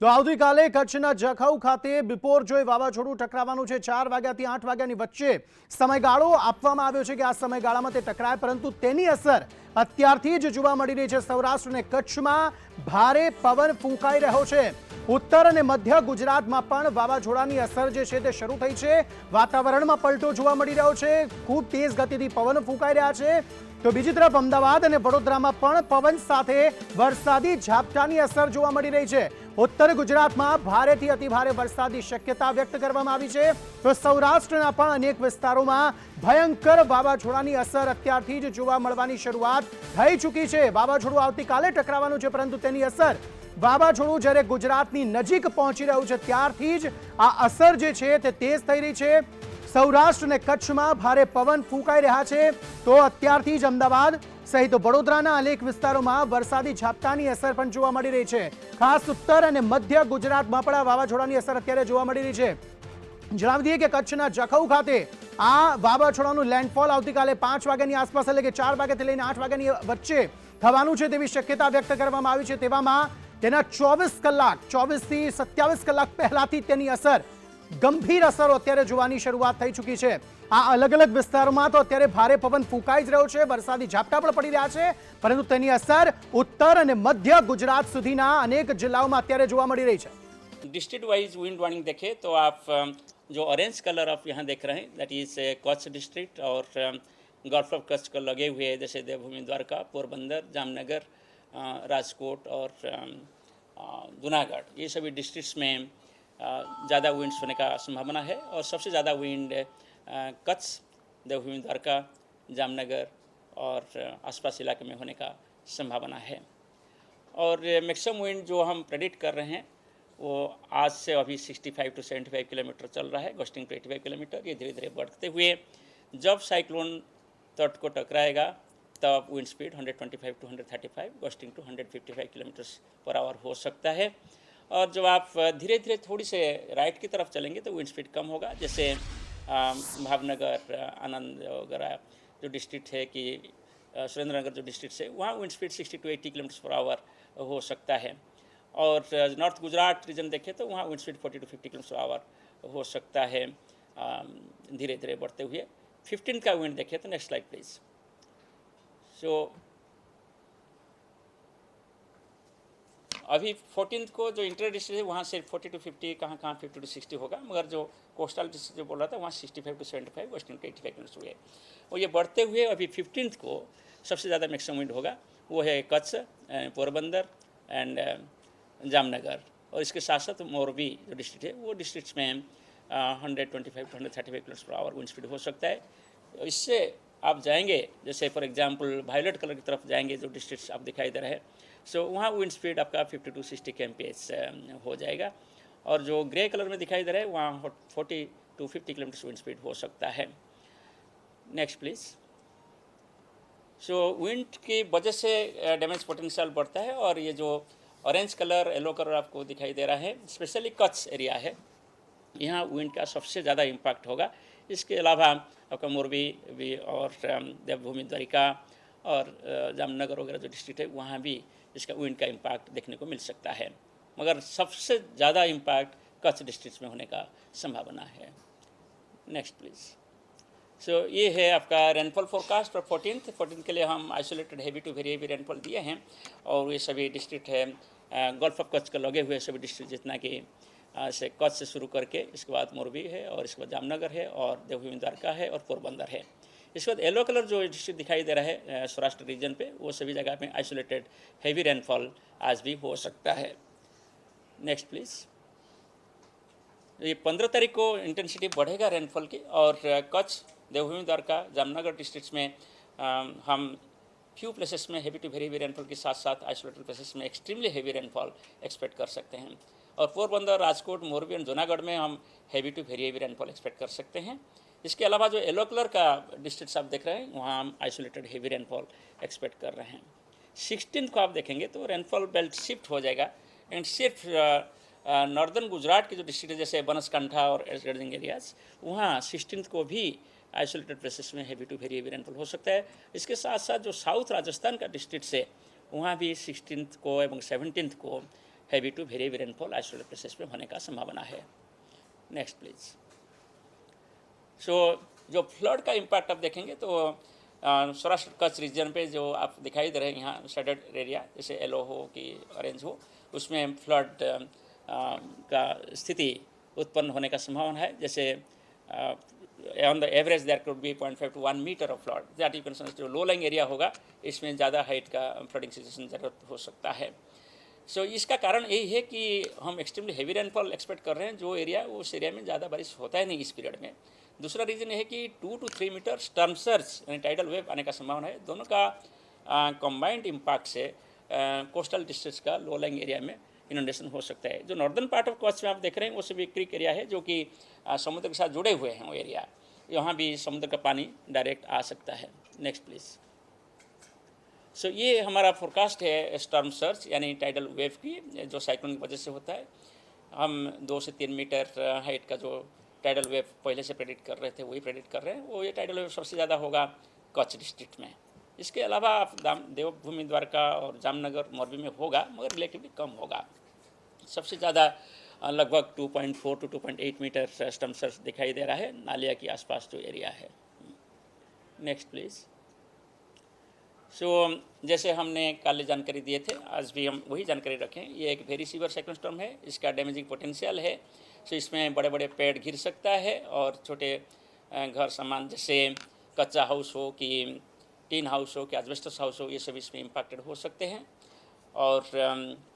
તો આવતીકાલે કચ્છના જખૌ ખાતે બિપોર જોઈ વાવાઝોડું ટકરાવવાનું છે। 4 વાગ્યાથી 8 વાગ્યાની વચ્ચે સમયગાળો આપવામાં આવ્યો છે કે આ સમયગાળામાં તે ટકરાય, પરંતુ તેની અસર અત્યારથી જ જોવા મળી રહી છે। સૌરાષ્ટ્ર અને કચ્છમાં ભારે પવન ફૂંકાઈ રહ્યો છે। उत्तर और मध्य गुजरात में पण वावाझोड़ानी असर जे छे ते शरू थई छे। वातावरण में पलटो जोवा मळी रह्यो छे। खूब तेज गतिथी पवन फूंकाई रह्या छे। तो बीजी तरफ अमदावाद और वडोदरा में पण पवन साथे वरसादी झापटानी असर जोवा मळी रही छे। उत्तर गुजरात में भारेथी अतिभारे वरसादनी शक्यता व्यक्त करवामां आवी छे। तो सौराष्ट्रना पण अनेक विस्तारों में भयंकर वावाझोड़ानी असर अत्यारथी ज जोवा मळवानी शरूआत थई चूकी छे। वावाझोड़ुं आवतीकाले टकरावानुं छे, परंतु तेनी असर वावाझोड़ुं ज्यारे गुजरातनी नजीक पहोंची रह्युं छे त्यारथी ज आ असर जे छे ते तेज थई रही छे। सौराष्ट्र ने कच्छ में भारे पवन फूंकाई रह्या छे। तो अत्यारथी ज अमदावाद सहित वडोदराना अनेक विस्तारों में वरसादी झापटानी असर पण जोवा मळी रही छे। खास उत्तर और मध्य गुजरात में पण आ वावाझोड़ानी असर अत्यारे जोवा मळी रही छे। जणावी दीए के कच्छना जखौ खाते आ वावाझोड़ानुं लैंडफॉल आवतीकाले 5 वाग्यानी आसपास એટલે કે 4 વાગ્યાથી લઈને 8 વાગ્યાની વચ્ચે થવાનું છે તેવી શક્યતા વ્યક્ત કરવામાં આવી છે। તેવામાં તેના 24 થી 27 કલાક પહેલાથી તેની અસર ગંભીર અસરો અત્યારે જોવાની શરૂઆત થઈ ચૂકી છે। આ અલગ અલગ વિસ્તારોમાં તો અત્યારે ભારે પવન ફૂંકાઈ જ રહ્યો છે, વરસાદી ઝાપટા પણ પડી રહ્યા છે, પરંતુ તેની અસર ઉત્તર અને મધ્ય ગુજરાત સુધીના અનેક જિલ્લાઓમાં અત્યારે જોવા મળી રહી છે। डिस्ट्रिक्ट वाइज विंड वार्निंग देखें तो आप जो ऑरेंज कलर आप यहाँ देख रहे हैं दैट इज कच्छ डिस्ट्रिक्ट और गल्फ ऑफ कच्छ को लगे हुए जैसे देवभूमि द्वारका, पोरबंदर, जामनगर, राजकोट और जूनागढ़, ये सभी डिस्ट्रिक्ट्स में ज़्यादा विंड्स होने का संभावना है। और सबसे ज़्यादा विंड कच्छ, देवभूमि द्वारका, जामनगर और आसपास इलाके में होने का संभावना है। और मैक्सिमम विंड जो हम प्रेडिक्ट कर रहे हैं वो आज से अभी 65 to 75 किलोमीटर चल रहा है, गस्टिंग टू 85 किलोमीटर। ये धीरे धीरे बढ़ते हुए जब साइक्लोन तट को टकराएगा तब wind speed 125 to 135, gusting to 155 kilometre per hour हो सकता है। और जब आप धीरे धीरे थोड़ी से राइट की तरफ चलेंगे तो विंड स्पीड कम होगा। जैसे भावनगर, आनंद वगैरह जो डिस्ट्रिक्ट है कि सुरेंद्रनगर जो डिस्ट्रिक्ट है वहाँ wind speed 60 to 80 kilometre per hour हो सकता है। और नॉर्थ गुजरात रीजन देखें तो वहाँ wind speed 40 to 50 kilometre per hour हो सकता है धीरे धीरे बढ़ते हुए। 15 का विंड देखें तो नेक्स्ट स्लाइड प्लीज। सो अभी 14 को जो इंटर डिस्ट्रिक्ट है वहाँ से 40 to 50, कहाँ 50 to 60 होगा, मगर जो कोस्टल डिस्ट्रिक्ट जो बोल रहा था वहाँ 65 to 75, वेस्टर्न के 85 किलोमीटर हुए। और ये बढ़ते हुए अभी 15 को सबसे ज़्यादा मैक्सिमम विंड होगा वो है कच्छ, पोरबंदर एंड जामनगर। और इसके साथ साथ मोरबी जो डिस्ट्रिक्ट है वो डिस्ट्रिक्ट्स में 125 to 135 kilometre per our wind speed हो सकता है। इससे आप जाएंगे जैसे फॉर एग्जांपल वायलेट कलर की तरफ जाएंगे जो डिस्ट्रिक्ट्स आप दिखाई दे रहे हैं, सो वहाँ विंड स्पीड आपका 50 to 60 kmph हो जाएगा। और जो ग्रे कलर में दिखाई दे रहा है वहाँ 40 to 50 किलोमीटर विंड स्पीड हो सकता है। Next please. सो विंड की वजह से डैमेज पोटेंशियल बढ़ता है। और ये जो ऑरेंज कलर, येलो कलर आपको दिखाई दे रहा है स्पेशली कच्छ एरिया है, यहाँ विंड का सबसे ज़्यादा इम्पैक्ट होगा। इसके अलावा आपका मोरबी भी और देवभूमि द्वारिका और जामनगर वगैरह जो डिस्ट्रिक्ट है वहाँ भी इसका विंड का इम्पैक्ट देखने को मिल सकता है, मगर सबसे ज़्यादा इम्पैक्ट कच्छ डिस्ट्रिक्ट में होने का संभावना है। Next please. सो ये है आपका रेनफॉल फोरकास्ट फॉर 14 के लिए हम isolated heavy to very heavy rainfall दिए हैं। और ये सभी डिस्ट्रिक्ट है गल्फ ऑफ कच्छ के लगे हुए सभी डिस्ट्रिक्ट, जितना कि से कच्छ से शुरू करके इसके बाद मोरबी है और इसके बाद जामनगर है और देवभूमि द्वारका है और पोरबंदर है। इसके बाद येलो कलर जो डिस्ट्रिक्ट दिखाई दे रहा है सौराष्ट्र रीजन पे वो सभी जगह में आइसोलेटेड हैवी रेनफॉल आज भी हो सकता है। Next please. ये 15 तारीख को इंटेंसिटी बढ़ेगा रेनफॉल की। और कच्छ, देवभूमि द्वारका, जामनगर डिस्ट्रिक्ट्स में हम फ्यू प्लेसेस में heavy to very heavy rainfall के साथ साथ आइसोलेटेड प्लेसेस में एक्सट्रीमली हैवी रेनफॉल एक्सपेक्ट कर सकते हैं। और पोरबंदर, राजकोट, मोरबी और जूनागढ़ में हम heavy to very heavy rainfall expect कर सकते हैं। इसके अलावा जो येलो कलर का डिस्ट्रिक्ट आप देख रहे हैं वहाँ हम आइसोलेटेड हैवी रेनफॉल एक्सपेक्ट कर रहे हैं। 16 को आप देखेंगे तो रेनफॉल बेल्ट शिफ्ट हो जाएगा एंड सिर्फ नॉर्दर्न गुजरात के जो डिस्ट्रिक्ट है जैसे बनसकांठा और एडजिंग एरियाज वहाँ 16 को भी आइसोलेटेड प्लेसेस में heavy to very heavy rainfall हो सकता है। इसके साथ साथ जो साउथ राजस्थान का डिस्ट्रिक्ट है वहाँ भी 16 को एवं 17 को heavy to very heavy rainfall isolated places में होने का संभावना है। Next please. सो जो फ्लड का इम्पैक्ट आप देखेंगे तो सौराष्ट्र कच्छ रीजन पे जो आप दिखाई दे रहे हैं यहाँ शेडेड एरिया, जैसे येलो हो कि ऑरेंज हो, उसमें फ्लड का स्थिति उत्पन्न होने का संभावना है। जैसे on the average there could be 0.5 to 1 metre of flood that you can, जो लो लाइंग एरिया होगा इसमें ज़्यादा हाइट का फ्लडिंग सिचुएशन ज़रूरत हो सकता है। सो इसका कारण यही है कि हम एक्सट्रीमली हेवी रेनफॉल एक्सपेक्ट कर रहे हैं, जो एरिया उस एरिया में ज़्यादा बारिश होता है नहीं इस पीरियड में। दूसरा रीज़न है कि 2 to 3 मीटर स्टर्म सर्ज यानी टाइडल वेव आने का संभावना है। दोनों का कंबाइंड इम्पैक्ट से कोस्टल डिस्ट्रिक्ट्स का लो लाइंग एरिया में इनंडेशन हो सकता है। जो नॉर्दर्न पार्ट ऑफ कच्छ में आप देख रहे हैं वो सभी क्रीक एरिया है जो कि समुद्र के साथ जुड़े हुए हैं वो एरिया, यहाँ भी समुद्र का पानी डायरेक्ट आ सकता है। Next please. सो ये हमारा फोरकास्ट है स्टॉर्म सर्ज यानी टाइडल वेव की, जो साइक्लोन की वजह से होता है। हम 2 से 3 मीटर हाइट का जो टाइडल वेव पहले से प्रेडिक्ट कर रहे थे वही प्रेडिक्ट कर रहे हैं, वो ये टाइडल वेव सबसे ज़्यादा होगा कच्छ डिस्ट्रिक्ट में। इसके अलावा आप देवभूमि द्वारका और जामनगर मोरबी में होगा मगर रिलेटिवली कम होगा। सबसे ज़्यादा लगभग 2.4 to 2.8 मीटर स्टॉर्म सर्ज दिखाई दे रहा है नालिया के आसपास जो एरिया है। Next please. सो जैसे हमने कल जानकारी दिए थे आज भी हम वही जानकारी रखें। ये एक वेरी सीवियर साइक्लोन स्टॉर्म है, इसका डैमेजिंग पोटेंशियल है। सो इसमें बड़े बड़े पेड़ गिर सकता है और छोटे घर सामान जैसे कच्चा हाउस हो कि टीन हाउस हो कि एस्बेस्टस हाउस हो, ये सब इसमें इम्पैक्टेड हो सकते हैं। और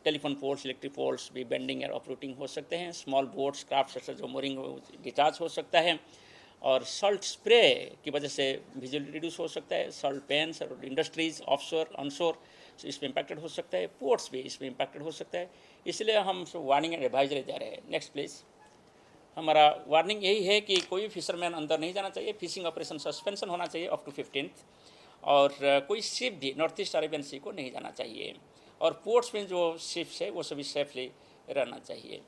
टेलीफोन पोल्स, इलेक्ट्रिक पोल्स भी बेंडिंग और अपरूटिंग हो सकते हैं। स्मॉल बोट्स, क्राफ्ट सेक्टर जो मोरिंग डिचार्ज हो सकता है। और सॉल्ट स्प्रे की वजह से विजिबिलिटी रिड्यूस हो सकता है। सॉल्ट पेन्स और इंडस्ट्रीज ऑफशोर ऑनशोर इसमें इम्पैक्टेड हो सकता है। पोर्ट्स भी इसमें इम्पैक्टेड हो सकता है, इसलिए हम वार्निंग एंड एडवाइजरी दे रहे हैं। Next please. हमारा वार्निंग यही है कि कोई भी फिशरमैन अंदर नहीं जाना चाहिए। फिशिंग ऑपरेशन सस्पेंशन होना चाहिए अप टू 15th। और कोई शिप भी नॉर्थ ईस्ट अरेबियन सी को नहीं जाना चाहिए। और पोर्ट्स में जो शिप्स है वो सभी सेफली रहना चाहिए।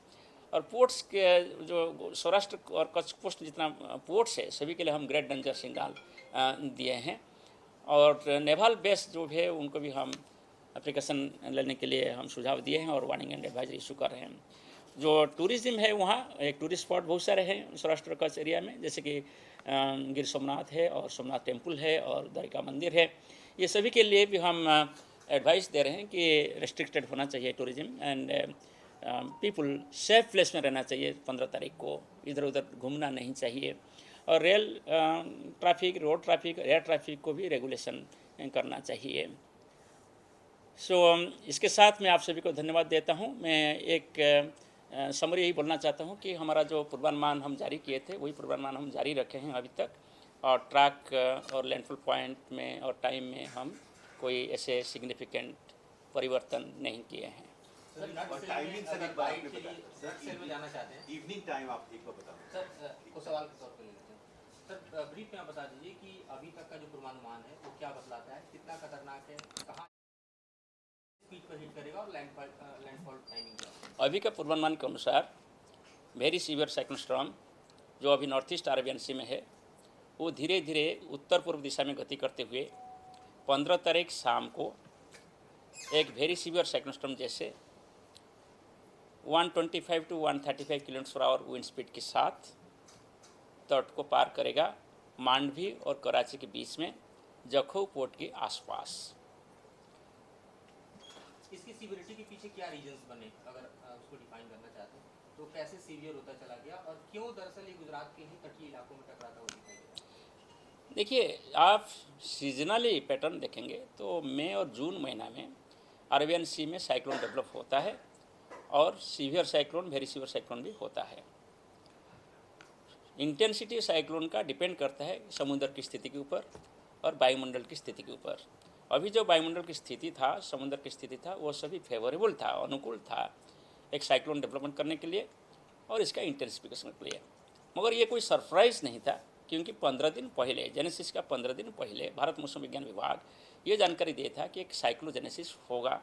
और पोर्ट्स के जो सौराष्ट्र और कच्छ कोस्ट जितना पोर्ट्स है सभी के लिए हम ग्रेट डेंजर सिग्नल दिए हैं। और नेवल बेस जो भी है उनको भी हम एप्लीकेशन लेने के लिए हम सुझाव दिए हैं और वार्निंग एंड एडवाइजरी इशू कर रहे हैं। जो टूरिज्म है वहाँ एक टूरिस्ट स्पॉट बहुत सारे हैं सौराष्ट्र कच्छ एरिया में, जैसे कि गिर सोमनाथ है और सोमनाथ टेम्पल है और द्वारिका मंदिर है। ये सभी के लिए भी हम एडवाइस दे रहे हैं कि रेस्ट्रिक्टेड होना चाहिए tourism and people safe place में रहना चाहिए। 15 तारीख को इधर उधर घूमना नहीं चाहिए। और rail traffic, road traffic, air traffic को भी रेगुलेशन करना चाहिए। सो इसके साथ मैं आप सभी को धन्यवाद देता हूँ। मैं एक समरी यही बोलना चाहता हूँ कि हमारा जो पूर्वानुमान हम जारी किए थे वही पूर्वानुमान हम जारी रखे हैं अभी तक। और ट्रैक और लैंडफॉल पॉइंट में और टाइम में हम कोई ऐसे सिग्निफिकेंट परिवर्तन नहीं किए हैं। टाइमिंग सर एक बार आपने बताया सर में जाना चाहते हैं इवनिंग टाइम आप एक बार बताओ सर को सवाल के तौर पर ले लेते हैं सर। ब्रीफ में आप बता दीजिए कि अभी तक का जो पूर्वानुमान है वो क्या बतलाता है, कितना खतरनाक है, कहाँ स्पीड पर हिट करेगा और लैंडफॉल टाइमिंग क्या। अभी का पूर्वानुमान के अनुसार वेरी सीवियर साइक्लोन स्टॉर्म जो अभी नॉर्थ ईस्ट अरेबियन सी में है वो धीरे धीरे उत्तर पूर्व दिशा में गति करते हुए 15 तारीख शाम को एक वेरी सीवियर साइक्लोन स्टॉर्म जैसे 125 to 135 km/h विंड स्पीड के साथ तट को पार करेगा मांडवी और कराची के बीच में जखौ पोर्ट के आसपास। इसकी सीवियरिटी के पीछे क्या रीजंस बने, अगर उसको डिफाइन करना चाहते हैं तो कैसे सीवियर होता चला गया और क्यों दरअसल ये गुजरात के ही तटीय इलाकों में टकराता हुआ दिखाई देता। देखिए आप सीजनली पैटर्न देखेंगे तो मई और जून महीना में अरेबियन सी में साइक्लोन डेवलप होता है और severe cyclone, very severe cyclone भी होता है। इंटेंसिटी साइक्लोन का डिपेंड करता है समुद्र की स्थिति के ऊपर और वायुमंडल की स्थिति के ऊपर। अभी जो वायुमंडल की स्थिति था, समुद्र की स्थिति था, वो सभी फेवरेबल था, अनुकूल था एक साइक्लोन डेवलपमेंट करने के लिए और इसका इंटेंसिफिकेशन के लिए। मगर ये कोई सरप्राइज़ नहीं था क्योंकि 15 दिन पहले, जेनेसिस का 15 दिन पहले भारत मौसम विज्ञान विभाग ये जानकारी दिया था कि एक साइक्लोजेनेसिस होगा।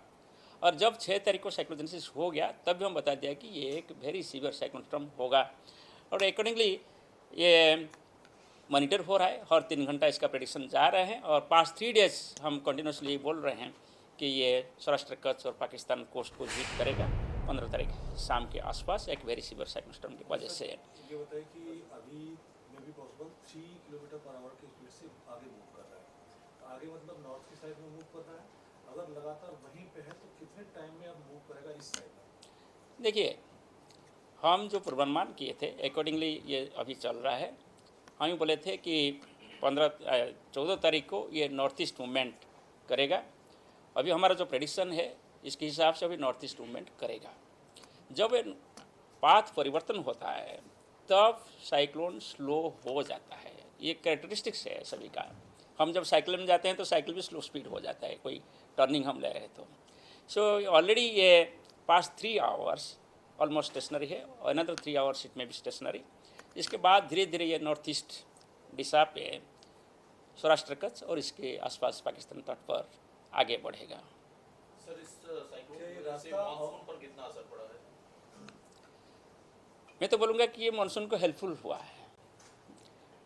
और जब 6 तारीख को साइक्लोजेनेसिस हो गया तब भी हम बता दिया कि ये एक वेरी सीवियर साइक्लोन स्टॉर्म होगा। और अकॉर्डिंगली ये मॉनिटर हो रहा है, हर 3 घंटा इसका प्रेडिक्शन जा रहे हैं और 3 डेज हम कंटिन्यूसली बोल रहे हैं कि ये सौराष्ट्र कच्छ और पाकिस्तान कोस्ट को हिट करेगा 15 तारीख शाम के आसपास एक वेरी सीवियर साइक्लोन स्टॉर्म की वजह से। ये बताइए कि अभी में भी पॉसिबल 3 किलोमीटर पर आवर की स्पीड से आगे मूव कर रहा है, आगे मतलब नॉर्थ की साइड में मूव कर रहा है, अगर लगातार वहीं पे है तो कितने टाइम में अब मूव करेगा इस साइड में? देखिए, हम जो पूर्वानुमान किए थे अकॉर्डिंगली ये अभी चल रहा है। हम ही बोले थे कि 14 तारीख को ये नॉर्थ ईस्ट मूवमेंट करेगा। अभी हमारा जो प्रेडिक्शन है इसके हिसाब से अभी नॉर्थ ईस्ट मूवमेंट करेगा। जब पाथ परिवर्तन होता है तब साइक्लोन स्लो हो जाता है, ये कैरेक्टरिस्टिक्स है सभी का। हम जब साइकिल में जाते हैं तो साइकिल भी स्लो स्पीड हो जाता है, कोई टर्निंग हम ले रहे तो। सो ऑलरेडी ये पास्ट 3 आवर्स ऑलमोस्ट स्टेशनरी है, और अनदर 3 आवर्स इट में भी स्टेशनरी। इसके बाद धीरे धीरे ये नॉर्थ ईस्ट दिशा पे सौराष्ट्र कच्छ और इसके आसपास पाकिस्तान तट पर आगे बढ़ेगा। सर, इस साइक्लोन की वजह से मानसून पर कितना असर पड़ा है? मैं तो बोलूँगा कि ये मानसून को हेल्पफुल हुआ है।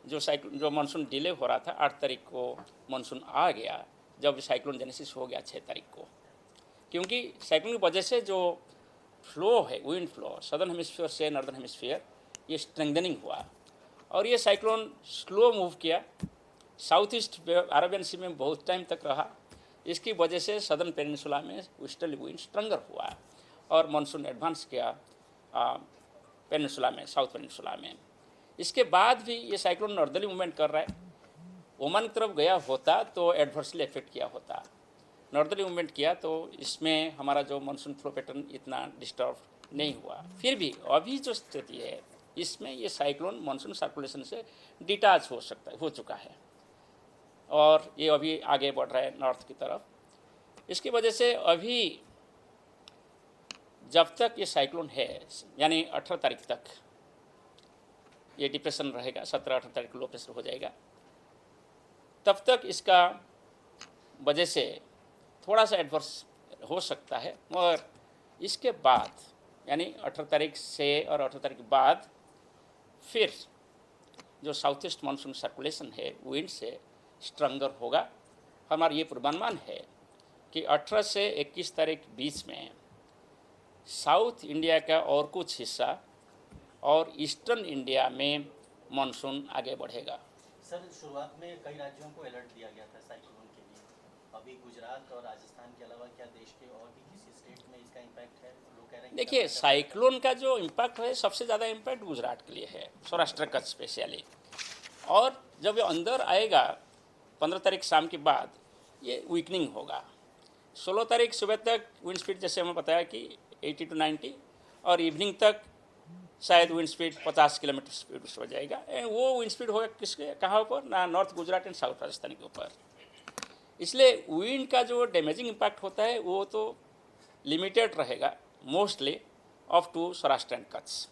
जो मानसून डिले हो रहा था, 8 तारीख को मानसून आ गया जब साइक्लोन जेनेसिस हो गया 6 तारीख को, क्योंकि साइक्लोन की वजह से जो फ्लो है, विंड फ्लो सदर्न हेमिस्फीयर से नॉर्दर्न हेमिस्फीयर, ये स्ट्रेंथनिंग हुआ और ये साइक्लोन स्लो मूव किया। साउथ ईस्ट अरेबियन सी में बहुत टाइम तक रहा। इसकी वजह से सदर्न पेनिनसुला में वेस्टर्ली विंड स्ट्रंगर हुआ और मानसून एडवांस किया पेनिनसुला में, साउथ पेनिनसुला में। इसके बाद भी ये साइक्लोन नॉर्दर्ली मूवमेंट कर रहा है। ओमान की तरफ गया होता तो एडवर्सली इफेक्ट किया होता, नॉर्दर्ली मूवमेंट किया तो इसमें हमारा जो मानसून फ्लो पैटर्न इतना डिस्टर्ब नहीं हुआ। फिर भी अभी जो स्थिति है इसमें ये साइक्लोन मानसून सर्कुलेशन से डिटैच हो चुका है और ये अभी आगे बढ़ रहा है नॉर्थ की तरफ। इसकी वजह से अभी जब तक ये साइक्लोन है, यानी 18 तारीख तक ये डिप्रेशन रहेगा, 17-18 तारीख को लो प्रेशर हो जाएगा, तब तक इसका वजह से थोड़ा सा एडवर्स हो सकता है। मगर इसके बाद यानी 18 तारीख से और 18 तारीख के बाद फिर जो साउथ ईस्ट मानसून सर्कुलेशन है विंड से स्ट्रंगर होगा। हमारा ये पूर्वानुमान है कि 18 से 21 तारीख बीच में साउथ इंडिया का और कुछ हिस्सा और ईस्टर्न इंडिया में मानसून आगे बढ़ेगा। सर, शुरुआत में कई राज्यों को अलर्ट दिया गया था साइक्लोन के लिए। अभी गुजरात और राजस्थान के अलावा क्या देश के और भी किसी स्टेट में इसका इम्पैक्ट है? लोग कह रहे हैं। देखिए, साइक्लोन का जो इम्पैक्ट है सबसे ज़्यादा इम्पैक्ट गुजरात के लिए है, सौराष्ट्र कच्छ स्पेशली। और जब ये अंदर आएगा 15 तारीख शाम के बाद ये वीकनिंग होगा। 16 तारीख सुबह तक विंड स्पीड जैसे हमें बताया कि 80 to 90 और इवनिंग तक शायद विंड स्पीड 50 किलोमीटर स्पीड हो जाएगा। वो विंड स्पीड होगा किसके कहाँ ऊपर ना, north Gujarat and south Rajasthan के ऊपर। इसलिए विंड का जो डैमेजिंग इम्पैक्ट होता है वो तो लिमिटेड रहेगा, mostly of to Saurashtra and Kutch.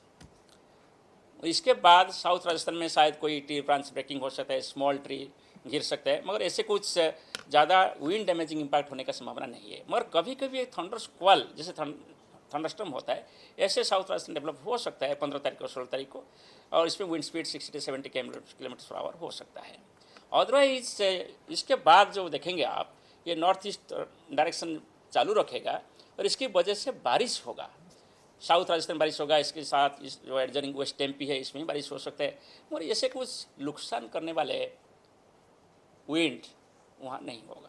इसके बाद साउथ राजस्थान में शायद कोई ट्री ब्रांच ब्रेकिंग हो सकता है, स्मॉल ट्री गिर सकता है, मगर ऐसे कुछ ज़्यादा विंड डैमेजिंग इम्पैक्ट होने का संभावना नहीं है। मगर कभी कभी एक थंडर स्क्वाल जैसे थंडरस्टॉर्म होता है, ऐसे साउथ राजस्थान डेवलप हो सकता है 15 तारीख और 16 तारीख को, और इसमें विंड स्पीड 60 से 70 किलोमीटर पर आवर हो सकता है। अदरवाइज इसके बाद जो देखेंगे आप, ये नॉर्थ ईस्ट डायरेक्शन चालू रखेगा और इसकी वजह से बारिश होगा। साउथ राजस्थान बारिश होगा, इसके साथ इस जो एडजनिंग वेस्ट एमपी है इसमें बारिश हो सकता है, मगर ऐसे कुछ नुकसान करने वाले विंड वहाँ नहीं होगा।